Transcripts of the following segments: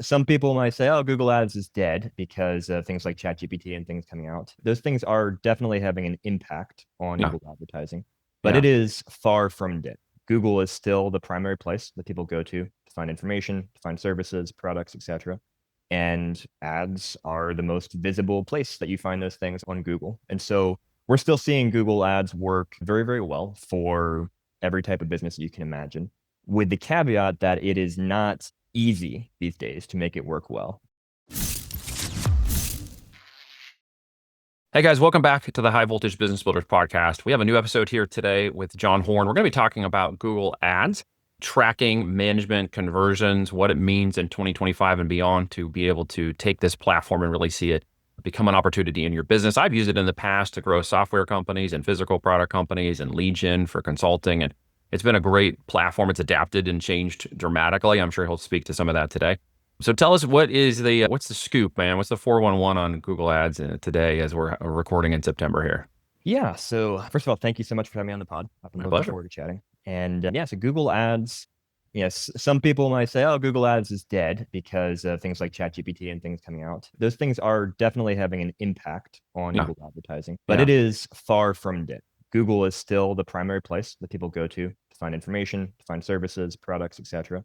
Some people might say, oh, Google Ads is dead because of things like ChatGPT and things coming out. Those things are definitely having an impact on Yeah. Google advertising, but Yeah. it is far from dead. Google is still the primary place that people go to find information, to find services, products, etc. And ads are the most visible place that you find those things on Google. And so we're still seeing Google Ads work very, very well for every type of business you can imagine, with the caveat that it is not easy these days to make it work well. Hey guys, welcome back to the High Voltage Business Builders podcast. We have a new episode here today with John Horn. We're going to be talking about Google Ads, tracking management conversions, what it means in 2025 and beyond to be able to take this platform and really see it become an opportunity in your business. I've used it in the past to grow software companies and physical product companies and lead gen for consulting. And it's been a great platform. It's adapted and changed dramatically. I'm sure he'll speak to some of that today. So tell us, what's the scoop, man? What's the 411 on Google Ads today as we're recording in September here? Yeah. So first of all, thank you so much for having me on the pod. I've been My looking pleasure. forward to chatting. And yeah, so Google Ads, yes, some people might say, oh, Google Ads is dead because of things like ChatGPT and things coming out. Those things are definitely having an impact on Yeah. Google advertising, but Yeah. it is far from dead. Google is still the primary place that people go to find information, to find services, products, etc.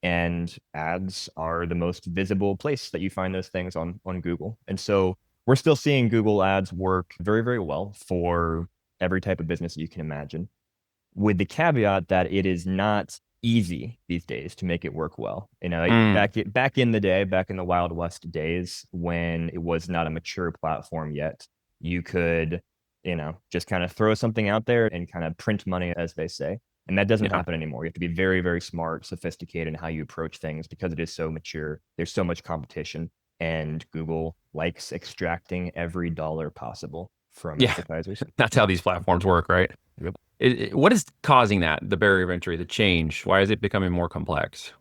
And ads are the most visible place that you find those things on Google. And so we're still seeing Google Ads work very, very well for every type of business you can imagine, with the caveat that it is not easy these days to make it work well. Mm, Back in the day, back in the Wild West days when it was not a mature platform yet, you could, just kind of throw something out there and kind of print money, as they say. And that doesn't yeah. happen anymore. You have to be very, very smart, sophisticated in how you approach things because it is so mature. There's so much competition, and Google likes extracting every dollar possible from Yeah. advertisers. That's how these platforms work, right? Yep. What is causing that, the barrier of entry, the change? Why is it becoming more complex?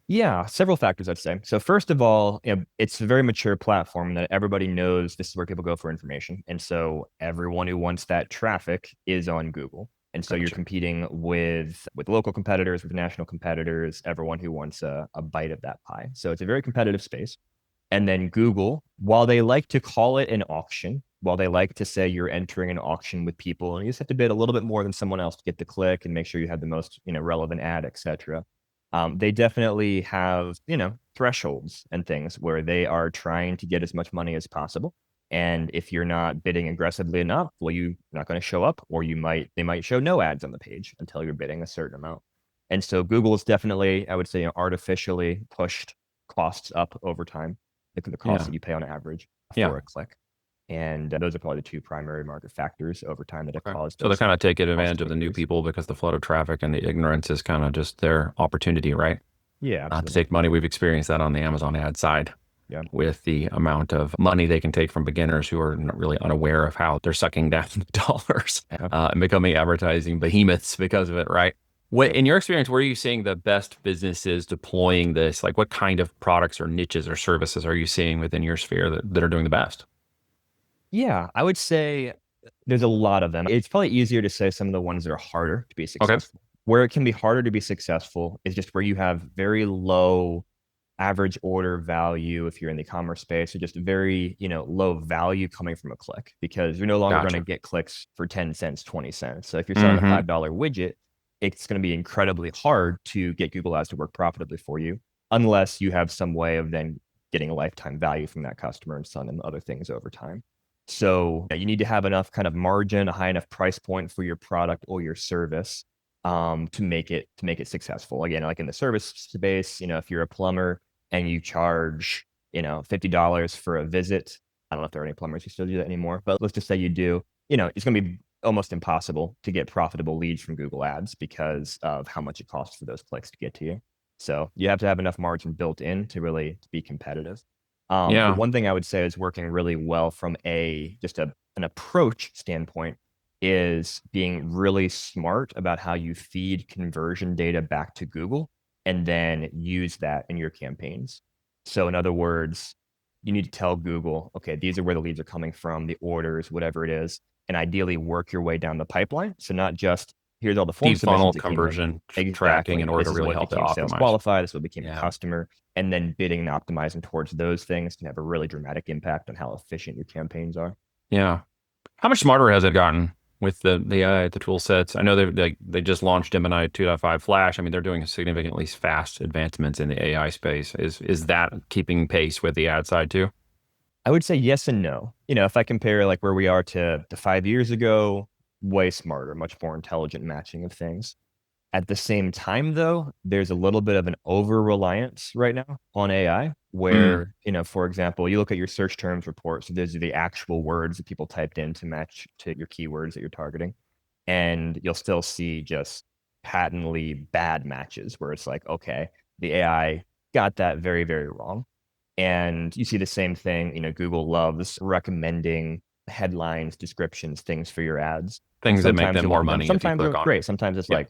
Yeah, several factors, I'd say. So first of all, it's a very mature platform that everybody knows this is where people go for information. And so everyone who wants that traffic is on Google. And so you're Gotcha. competing with local competitors, with national competitors, everyone who wants a bite of that pie. So it's a very competitive space. And then Google, while they like to call it an auction, while they like to say you're entering an auction with people and you just have to bid a little bit more than someone else to get the click and make sure you have the most, relevant ad, etc. They definitely have, thresholds and things where they are trying to get as much money as possible. And if you're not bidding aggressively enough, well, you're not going to show up, or they might show no ads on the page until you're bidding a certain amount. And so Google is definitely, I would say, artificially pushed costs up over time, the cost Yeah. that you pay on average Yeah. for a click. And those are probably the two primary market factors over time that have Okay. caused So they're those kind of taking costs advantage to of the new increase. people because the flood of traffic and the ignorance is kind of just their opportunity, right? Yeah, To absolutely. take money. We've experienced that on the Amazon ad side Yeah. with the amount of money they can take from beginners who are not really unaware of how they're sucking down the dollars Yeah. and becoming advertising behemoths because of it, right? What, Yep. in your experience, where are you seeing the best businesses deploying this? Like what kind of products or niches or services are you seeing within your sphere that are doing the best? Yeah, I would say there's a lot of them. It's probably easier to say some of the ones that are harder to be Okay. successful. Where it can be harder to be successful is just where you have very low average order value if you're in the commerce space, or just very, low value coming from a click because you're no longer going to Gotcha. get clicks for 10 cents, 20 cents. So if you're selling a Mm-hmm. $5 widget, it's going to be incredibly hard to get Google Ads to work profitably for you unless you have some way of then getting a lifetime value from that customer and selling them other things over time. So you need to have enough kind of margin, a high enough price point for your product or your service to make it successful. Again, like in the service space, if you're a plumber and you charge, $50 for a visit. I don't know if there are any plumbers who still do that anymore, but let's just say you do, it's going to be almost impossible to get profitable leads from Google Ads because of how much it costs for those clicks to get to you. So you have to have enough margin built in to really be competitive. The Yeah. one thing I would say is working really well from an approach standpoint is being really smart about how you feed conversion data back to Google and then use that in your campaigns. So in other words, you need to tell Google, okay, these are where the leads are coming from, the orders, whatever it is, and ideally work your way down the pipeline. So not just here's all the form Deep funnel submissions that came in. conversion tracking in Exactly. order This to is really what help to became sales optimize. qualified. This is what became a Yeah. customer. And then bidding and optimizing towards those things can have a really dramatic impact on how efficient your campaigns are. Yeah. How much smarter has it gotten with the AI, the tool sets? I know they just launched Gemini 2.5 Flash. I mean, they're doing significantly fast advancements in the AI space. Is that keeping pace with the ad side too? I would say yes and no. If I compare like where we are to 5 years ago, way smarter, much more intelligent matching of things. At the same time, though, there's a little bit of an over reliance right now on AI, Mm, where, for example, you look at your search terms report. So those are the actual words that people typed in to match to your keywords that you're targeting. And you'll still see just patently bad matches where it's like, okay, the AI got that very, very wrong. And you see the same thing, Google loves recommending headlines, descriptions, things for your ads. And things that make sometimes them you more want them. money if you Sometimes they're click on it. great. Sometimes it's Yeah. like,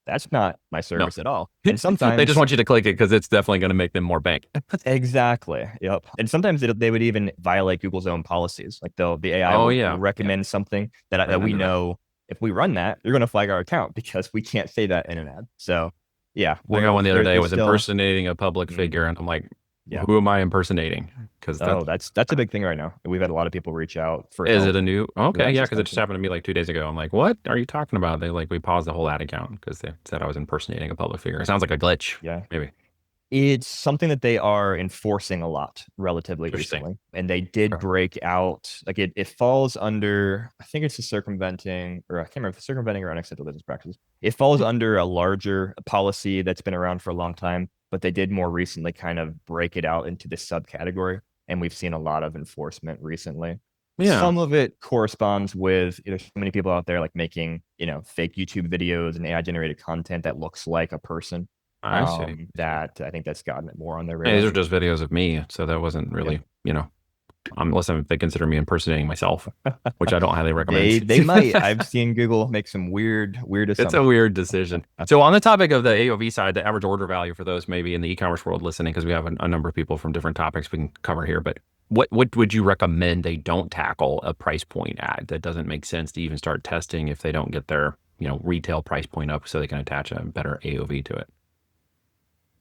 that's not my No. service at all. And They just sometimes, want you to click it because it's definitely going to make them more bank. exactly. Yep. And sometimes they would even violate Google's own policies. Like the AI Oh will yeah. Yeah. recommend something that Right we into that. know if we run that, you're going to flag our account because we can't say that in an ad. So yeah, I got one the other day. I there's was still, impersonating a public mhm, figure, and I'm like, yeah. who am I impersonating? Because Oh, that's that's a big thing right now. We've had a lot of people reach out for is it help a new? with Okay, yeah, access because it just testing. happened to me like 2 days ago. I'm like, what are you talking about? We paused the whole ad account because they said I was impersonating a public figure. It sounds like a glitch, Yeah. maybe. It's something that they are enforcing a lot relatively Interesting. recently. And they did Okay. break out, like it falls under, I think it's a circumventing, or I can't remember if it's circumventing or unacceptable business practices. It falls under a larger policy that's been around for a long time, but they did more recently kind of break it out into this subcategory. And we've seen a lot of enforcement recently. Yeah, Some of it corresponds with there's so many people out there like making, fake YouTube videos and AI generated content that looks like a person, I see. I see. that I think that's gotten it more on their Yeah, these radar. are just videos of me, so that wasn't Yep. really, unless they consider me impersonating myself, which I don't highly recommend. They might. I've seen Google make some weird It's a assumptions. weird decision. So on the topic of the AOV side, the average order value for those maybe in the e-commerce world listening, because we have a number of people from different topics we can cover here, but what would you recommend they don't tackle a price point ad that doesn't make sense to even start testing if they don't get their, retail price point up so they can attach a better AOV to it?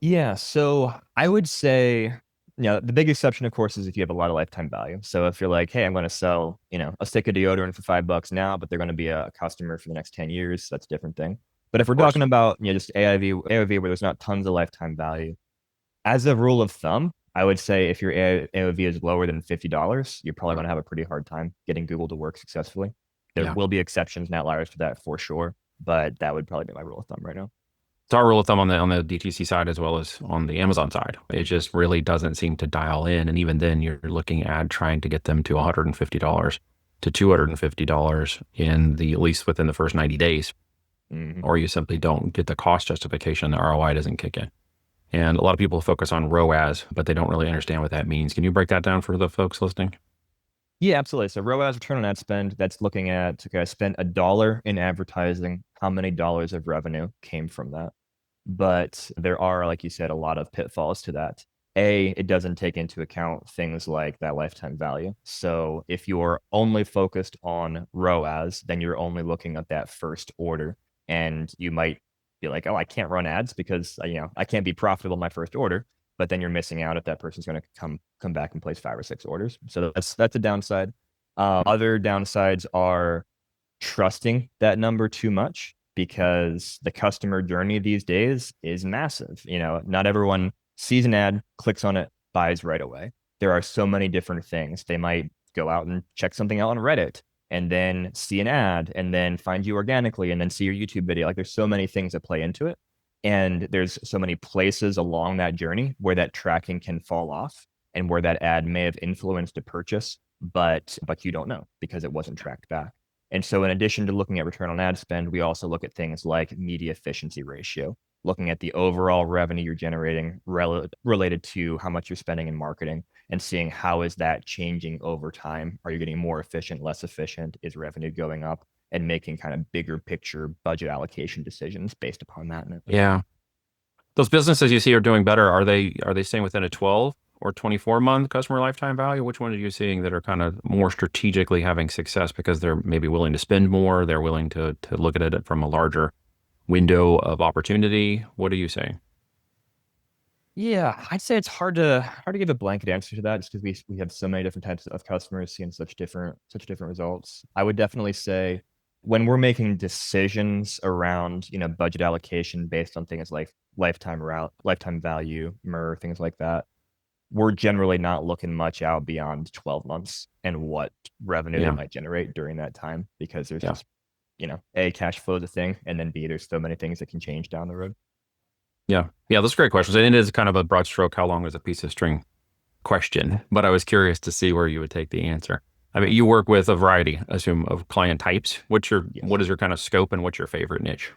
Yeah, so I would say, the big exception, of course, is if you have a lot of lifetime value. So if you're like, hey, I'm going to sell, a stick of deodorant for $5 now, but they're going to be a customer for the next 10 years, that's a different thing. But if Of we're course. talking about, just AOV where there's not tons of lifetime value, as a rule of thumb, I would say if your AOV is lower than $50, you're probably going to have a pretty hard time getting Google to work successfully. There Yeah. will be exceptions and outliers to that for sure, but that would probably be my rule of thumb right now. It's our rule of thumb on the DTC side as well as on the Amazon side. It just really doesn't seem to dial in. And even then, you're looking at trying to get them to $150 to $250 at least within the first 90 days, Hmm. or you simply don't get the cost justification. The ROI doesn't kick in. And a lot of people focus on ROAS, but they don't really understand what that means. Can you break that down for the folks listening? Yeah, absolutely. So ROAS, return on ad spend, that's looking at, okay, I spent $1 in advertising. How many dollars of revenue came from that? But there are, like you said, a lot of pitfalls to that. It doesn't take into account things like that lifetime value. So if you're only focused on ROAS, then you're only looking at that first order. And you might be like, oh, I can't run ads because I can't be profitable in my first order. But then you're missing out if that person's going to come back and place 5 or 6 orders. So that's a downside. Other downsides are trusting that number too much because the customer journey these days is massive. Not everyone sees an ad, clicks on it, buys right away. There are so many different things. They might go out and check something out on Reddit and then see an ad and then find you organically and then see your YouTube video. Like there's so many things that play into it. And there's so many places along that journey where that tracking can fall off and where that ad may have influenced a purchase, but you don't know because it wasn't tracked back. And so, in addition to looking at return on ad spend, we also look at things like media efficiency ratio, looking at the overall revenue you're generating related to how much you're spending in marketing and seeing how is that changing over time. Are you getting more efficient, less efficient? Is revenue going up? And making kind of bigger picture budget allocation decisions based upon that. Yeah. Those businesses you see are doing better. Are they staying within a 12 or 24-month customer lifetime value? Which one are you seeing that are kind of more strategically having success because they're maybe willing to spend more, they're willing to look at it from a larger window of opportunity? What are you saying? Yeah, I'd say it's hard to give a blanket answer to that just because we have so many different types of customers seeing such different results. I would definitely say when we're making decisions around, budget allocation based on things like lifetime value, MER, things like that, we're generally not looking much out beyond 12 months and what revenue they Yeah. might generate during that time because there's Yeah. just, A, cash flow is a thing, and then B, there's so many things that can change down the road. Yeah. Yeah. Those are great questions. And it is kind of a broad stroke, how long is a piece of string question, but I was curious to see where you would take the answer. I mean, you work with a variety, I assume, of client types. Yes. What is your kind of scope and what's your favorite niche?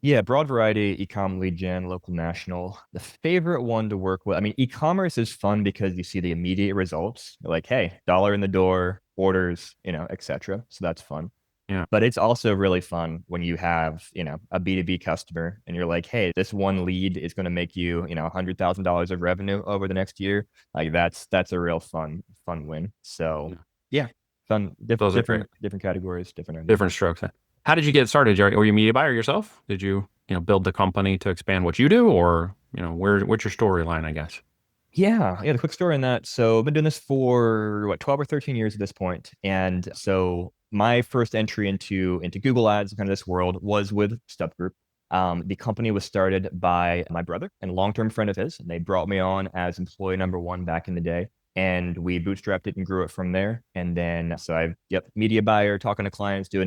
Yeah, broad variety, e-com, lead gen, local, national. The favorite one to work with, I mean, e-commerce is fun because you see the immediate results. You're like, hey, dollar in the door, orders, etc. So that's fun. Yeah. But it's also really fun when you have, a B2B customer and you're like, hey, this one lead is going to make you, $100,000 of revenue over the next year. Like that's a real fun win. So Yeah. yeah, fun, Those are great. different categories, different ideas. Different strokes. How did you get started? Were you a media buyer yourself? Did you, build the company to expand what you do, or, what's your storyline, I guess? Yeah, the quick story on that. So I've been doing this for 12 or 13 years at this point. And so my first entry into Google Ads, kind of this world, was with StubGroup. The company was started by my brother and longtime friend of his, and they brought me on as employee number one back in the day. And we bootstrapped it and grew it from there. And then so media buyer, talking to clients, doing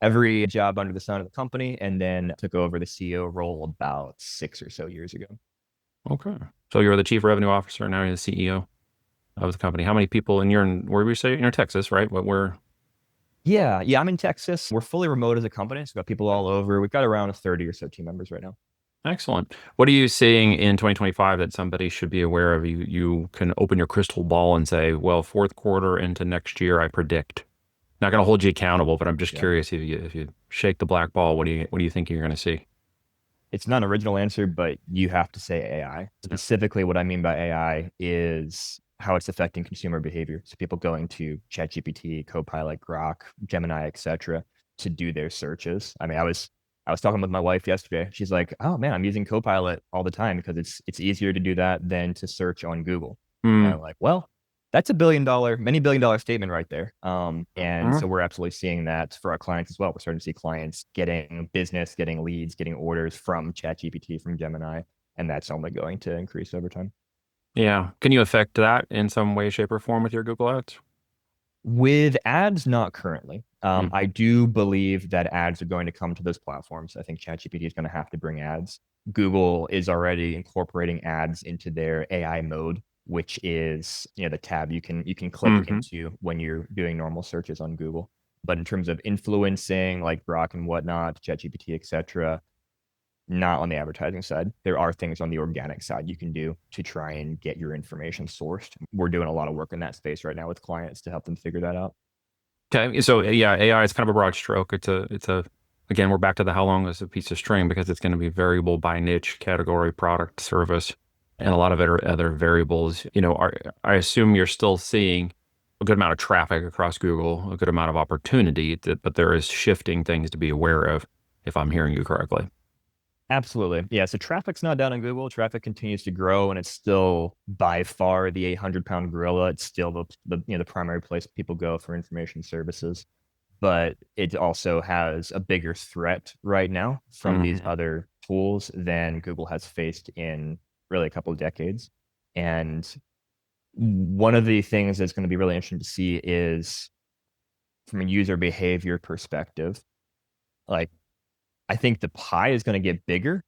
every job under the sun of the company, and then took over the CEO role about 6 or so years ago. Okay. So you're the chief revenue officer, now you're the CEO of the company. How many people, and where we say, you're in Texas, right? Yeah, I'm in Texas. We're fully remote as a company. So we've got people all over. We've got around 30 or so team members right now. Excellent. What are you seeing in 2025 that somebody should be aware of? You can open your crystal ball and say, well, fourth quarter into next year, I predict. Not going to hold you accountable, but I'm just Yeah. curious if you shake the black ball, what do you think you're going to see? It's not an original answer, but you have to say AI. Yeah. Specifically, what I mean by AI is how it's affecting consumer behavior. So people going to ChatGPT, Copilot, Grok, Gemini, etc., to do their searches. I mean, I was talking with my wife yesterday. She's like, "Oh man, I'm using Copilot all the time because it's easier to do that than to search on Google." And Mm. I'm like, "Well, that's many billion dollar statement right there." And so we're absolutely seeing that for our clients as well. We're starting to see clients getting business, getting leads, getting orders from ChatGPT, from Gemini, and that's only going to increase over time. Yeah. Can you affect that in some way, shape, or form with your Google Ads? With ads, not currently. Mm. I do believe that ads are going to come to those platforms. I think ChatGPT is going to have to bring ads. Google is already incorporating ads into their AI mode, which is the tab you can click Hmm. into when you're doing normal searches on Google. But in terms of influencing like Grok and whatnot, ChatGPT, etc., not on the advertising side. There are things on the organic side you can do to try and get your information sourced. We're doing a lot of work in that space right now with clients to help them figure that out. Okay. So yeah, AI is kind of a broad stroke. Again, we're back to the how long is a piece of string because it's going to be variable by niche, category, product, service, and a lot of other variables. I assume you're still seeing a good amount of traffic across Google, a good amount of opportunity, but there is shifting things to be aware of, if I'm hearing you correctly. Absolutely. Yeah. So traffic's not down on Google. Traffic continues to grow and it's still by far the 800-pound gorilla. It's still the primary place people go for information services. But it also has a bigger threat right now from these Hmm. other tools than Google has faced in really a couple of decades. And one of the things that's going to be really interesting to see is from a user behavior perspective, like I think the pie is going to get bigger.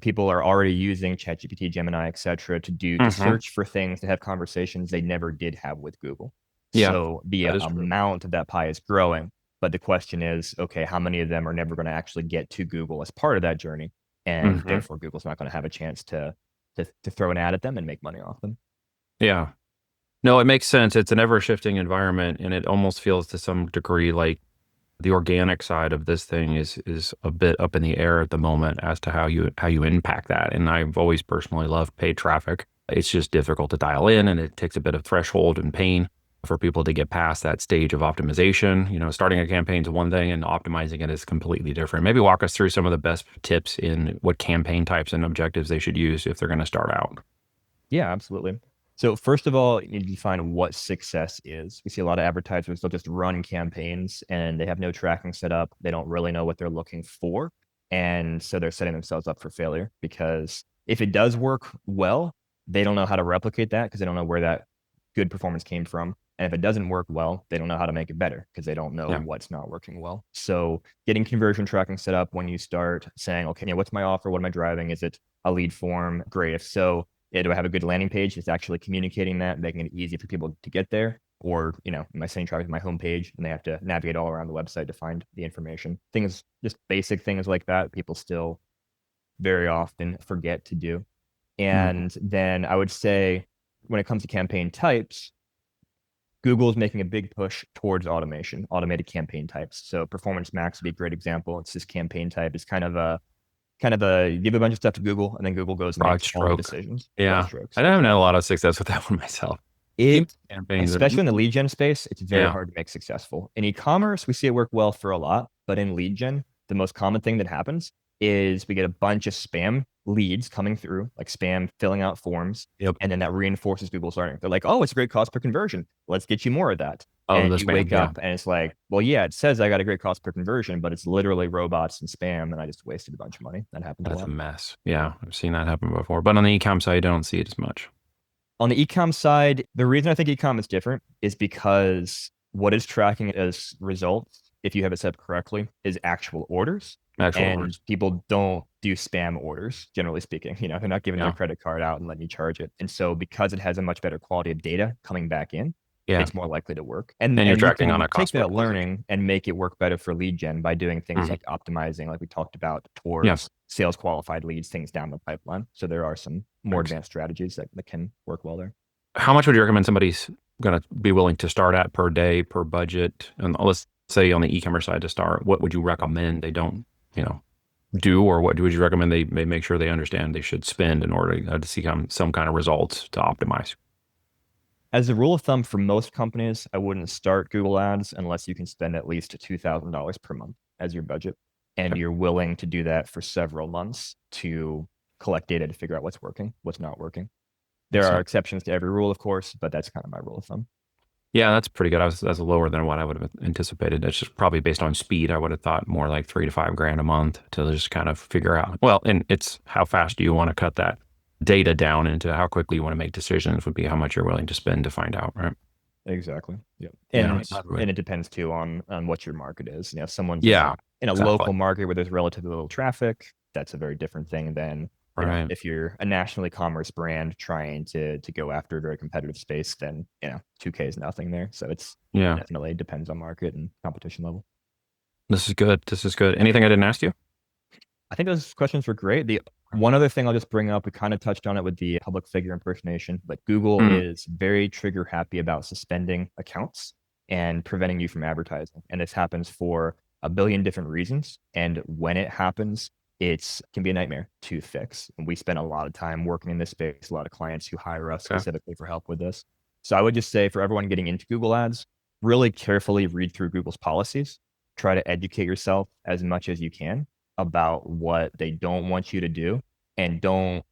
People are already using ChatGPT, Gemini, et cetera, to Hmm. search for things, to have conversations they never did have with Google. Yeah, So the that is true. amount of that pie is growing. But the question is, okay, how many of them are never going to actually get to Google as part of that journey? And Hmm. therefore, Google's not going to have a chance to throw an ad at them and make money off them. Yeah. No, it makes sense. It's an ever shifting environment, and it almost feels to some degree like the organic side of this thing is a bit up in the air at the moment as to how you impact that. And I've always personally loved paid traffic. It's just difficult to dial in, and it takes a bit of threshold and pain for people to get past that stage of optimization. Starting a campaign is one thing and optimizing it is completely different. Maybe walk us through some of the best tips in what campaign types and objectives they should use if they're going to start out. Yeah, absolutely. So first of all, you need to define what success is. We see a lot of advertisers, they'll just run campaigns and they have no tracking set up. They don't really know what they're looking for. And so they're setting themselves up for failure because if it does work well, they don't know how to replicate that because they don't know where that good performance came from. And if it doesn't work well, they don't know how to make it better because they don't know Yeah. what's not working well. So getting conversion tracking set up when you start saying, okay, what's my offer? What am I driving? Is it a lead form? Great. If so, do I have a good landing page that's actually communicating that, making it easy for people to get there? Or, am I sending traffic to my homepage and they have to navigate all around the website to find the information? Things, just basic things like that, people still very often forget to do. And then I would say when it comes to campaign types, Google is making a big push towards automation, automated campaign types. So Performance Max would be a great example. It's this campaign type. It's kind of a you give a bunch of stuff to Google and then Google goes and Broad makes all the stroke. decisions. Broad Yeah. strokes. I haven't had a lot of success with that one myself. Campaigns Especially in the lead gen space, it's very Yeah. hard to make successful. In e-commerce, we see it work well for a lot, but in lead gen, the most common thing that happens is we get a bunch of spam leads coming through, like spam filling out forms, Yep. and then that reinforces Google's learning. They're like, oh, it's a great cost per conversion. Let's get you more of that. Oh, And the you spam. wake Yeah. up and it's like, well, yeah, it says I got a great cost per conversion, but it's literally robots and spam, and I just wasted a bunch of money. That happens a That's a lot. mess. Yeah. I've seen that happen before. But on the e-com side, I don't see it as much. On the ecom side, the reason I think ecom is different is because what is tracking as results, if you have it set up correctly, is actual orders. Actual And orders. people don't do spam orders, generally speaking. They're not giving their Yeah. credit card out and letting you charge it. And so because it has a much better quality of data coming back in, Yeah. it's more likely to work. And And you're you tracking on can a take cost per that acquisition. learning and make it work better for lead gen by doing things like optimizing, like we talked about, towards sales qualified leads, things down the pipeline. So there are some more advanced strategies that can work well there. How much would you recommend somebody's going to be willing to start at per day, per budget? And let's say on the e-commerce side to start, what would you recommend they don't, do, or what would you recommend they make sure they understand they should spend in order to see some kind of results to optimize? As a rule of thumb for most companies, I wouldn't start Google Ads unless you can spend at least $2,000 per month as your budget. And you're willing to do that for several months to collect data to figure out what's working, what's not working. There are exceptions to every rule, of course, but that's kind of my rule of thumb. Yeah, that's pretty good. That's lower than what I would have anticipated. That's just probably based on speed. I would have thought more like $3,000 to $5,000 a month to just kind of figure out. Well, and it's how fast do you want to cut that data down into how quickly you want to make decisions would be how much you're willing to spend to find out, right? Exactly. Yeah. Yeah, And it depends too on what your market is. Someone's Yeah, in a exactly. local market where there's relatively little traffic, that's a very different thing than Right. if you're a national e-commerce brand trying to go after a very competitive space, then 2K is nothing there. So it's definitely depends on market and competition level. This is good. This is good. Anything I didn't ask you? I think those questions were great. The one other thing I'll just bring up, we kind of touched on it with the public figure impersonation, but Google is very trigger happy about suspending accounts and preventing you from advertising. And this happens for a billion different reasons. And when it happens, it can be a nightmare to fix. And we spend a lot of time working in this space, a lot of clients who hire us specifically for help with this. So I would just say for everyone getting into Google Ads, really carefully read through Google's policies, try to educate yourself as much as you can about what they don't want you to do, and don't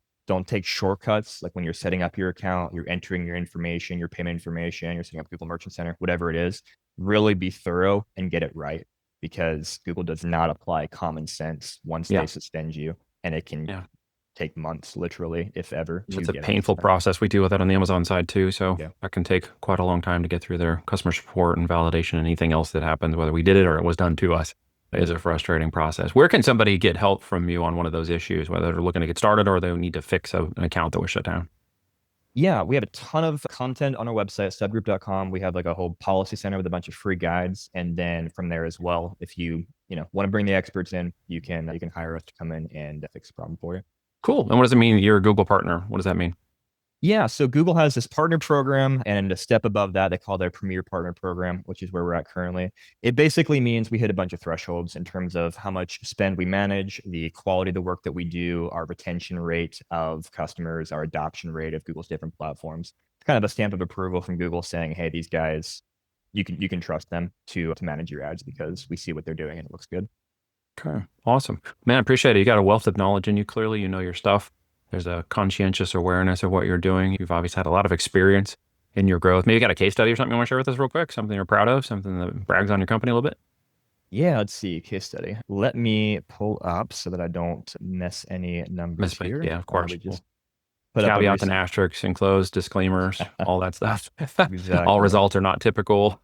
take shortcuts. Like when you're setting up your account, you're entering your information, your payment information, you're setting up Google Merchant Center, whatever it is, really be thorough and get it right, because Google does not apply common sense once they suspend you, and it can take months, literally, if ever. It's a painful process. We deal with that on the Amazon side too. So that can take quite a long time to get through their customer support and validation and anything else that happens, whether we did it or it was done to us. Is a frustrating process. Where can somebody get help from you on one of those issues, whether they're looking to get started or they need to fix an account that was shut down? Yeah, we have a ton of content on our website, StubGroup.com. We have like a whole policy center with a bunch of free guides. And then from there as well, if you want to bring the experts in, you can hire us to come in and fix the problem for you. Cool. And what does it mean you're a Google partner? What does that mean? Yeah, so Google has this partner program, and a step above that, they call their Premier Partner Program, which is where we're at currently. It basically means we hit a bunch of thresholds in terms of how much spend we manage, the quality of the work that we do, our retention rate of customers, our adoption rate of Google's different platforms. It's kind of a stamp of approval from Google saying, "Hey, these guys, you can trust them to manage your ads because we see what they're doing and it looks good." Okay, awesome. Man, I appreciate it. You got a wealth of knowledge in you. Clearly, you know your stuff. There's a conscientious awareness of what you're doing. You've obviously had a lot of experience in your growth. Maybe you got a case study or something you want to share with us real quick? Something you're proud of, something that brags on your company a little bit? Yeah, let's see, case study. Let me pull up so that I don't mess any numbers Misplaced. here. Yeah, of course. We Well, just put up a caveats and recent. asterisks, enclosed disclaimers, all that stuff. All Exactly. results are not typical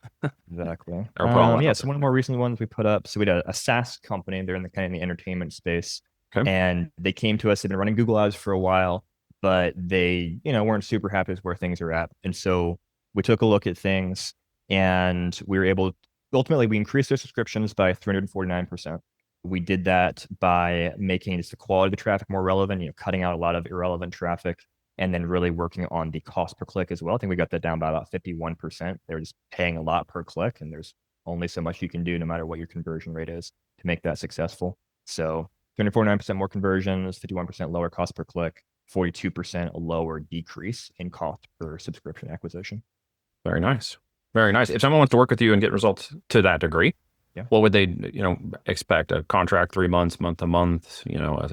Exactly. or put all that Yeah, out so there. one of the more recent ones we put up. So we had a SaaS company. They're in the kind of the entertainment space, Okay. and they came to us. They've been running Google Ads for a while, but they, weren't super happy with where things are at. And so we took a look at things, and we were able. Ultimately, we increased their subscriptions by 349%. We did that by making just the quality of the traffic more relevant, cutting out a lot of irrelevant traffic, and then really working on the cost per click as well. I think we got that down by about 51%. They're just paying a lot per click, and there's only so much you can do no matter what your conversion rate is to make that successful. So 249% more conversions, 51% lower cost per click, 42% lower decrease in cost per subscription acquisition. Very nice. Very nice. If someone wants to work with you and get results to that degree, Yeah. what would they, expect? A contract 3 months, month to month,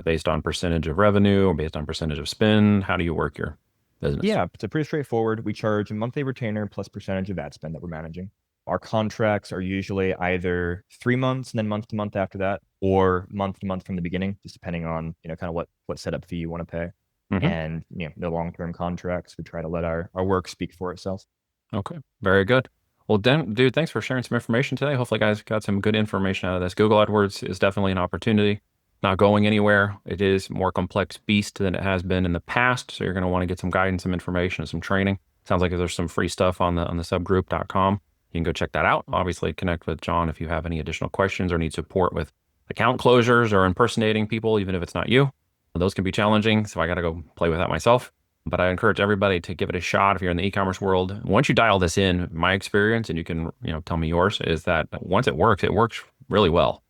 based on percentage of revenue or based on percentage of spend? How do you work your business? Yeah, it's pretty straightforward. We charge a monthly retainer plus percentage of ad spend that we're managing. Our contracts are usually either 3 months and then month to month after that, or month to month from the beginning, just depending on, kind of what setup fee you want to pay. Hmm. And, no long-term contracts. We try to let our work speak for itself. Okay. Very good. Well, then, dude, thanks for sharing some information today. Hopefully, guys got some good information out of this. Google AdWords is definitely an opportunity. Not going anywhere. It is more complex beast than it has been in the past. So you're going to want to get some guidance, some information, and some training. Sounds like there's some free stuff on the StubGroup.com. You can go check that out. Obviously, connect with John if you have any additional questions or need support with account closures or impersonating people, even if it's not you. Those can be challenging. So I got to go play with that myself. But I encourage everybody to give it a shot if you're in the e-commerce world. Once you dial this in, my experience, and you can, tell me yours, is that once it works really well.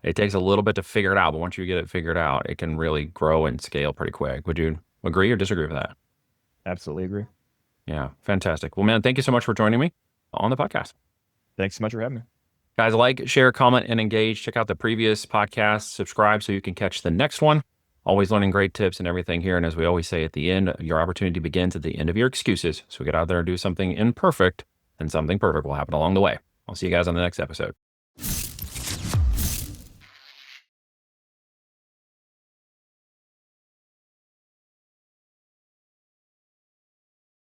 It takes a little bit to figure it out, but once you get it figured out, it can really grow and scale pretty quick. Would you agree or disagree with that? Absolutely agree. Yeah, fantastic. Well, man, thank you so much for joining me on the podcast. Thanks so much for having me. Guys, like, share, comment, and engage. Check out the previous podcasts. Subscribe so you can catch the next one. Always learning great tips and everything here. And as we always say at the end, your opportunity begins at the end of your excuses. So get out there and do something imperfect, and something perfect will happen along the way. I'll see you guys on the next episode.